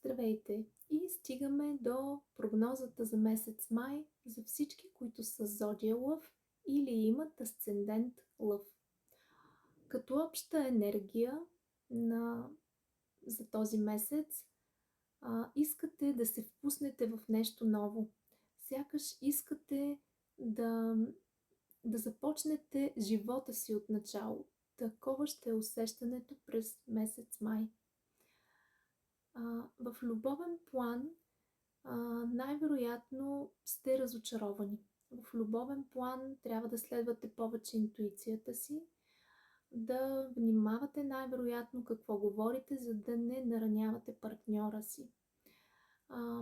Здравейте! И стигаме до прогнозата за месец май за всички, които са зодия Лъв или имат асцендент Лъв. Като обща енергия за този месец, искате да се впуснете в нещо ново. Сякаш искате да започнете живота си от начало. Такова ще е усещането през месец май. В любовен план най-вероятно сте разочаровани. В любовен план трябва да следвате повече интуицията си, да внимавате най-вероятно какво говорите, за да не наранявате партньора си.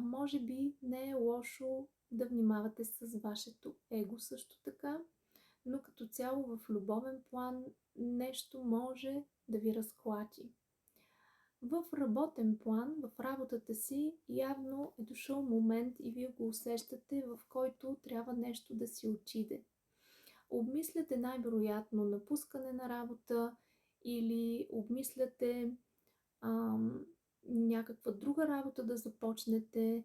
Може би не е лошо да внимавате с вашето его също така, но като цяло в любовен план нещо може да ви разклати. В работен план, в работата си, явно е дошъл момент и вие го усещате, в който трябва нещо да си отиде. Обмисляте най-вероятно напускане на работа или обмисляте някаква друга работа да започнете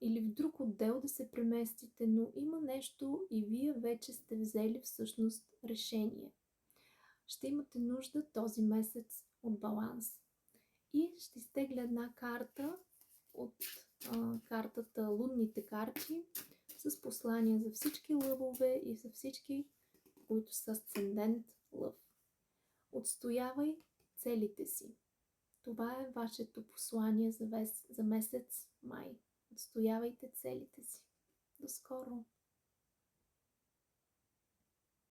или в друг отдел да се преместите, но има нещо и вие вече сте взели всъщност решение. Ще имате нужда този месец от баланс. И ще изтегля една карта от картата Лунните карти с послания за всички лъвове и за всички, които са асцендент Лъв. Отстоявай целите си. Това е вашето послание за месец май. Отстоявайте целите си. До скоро!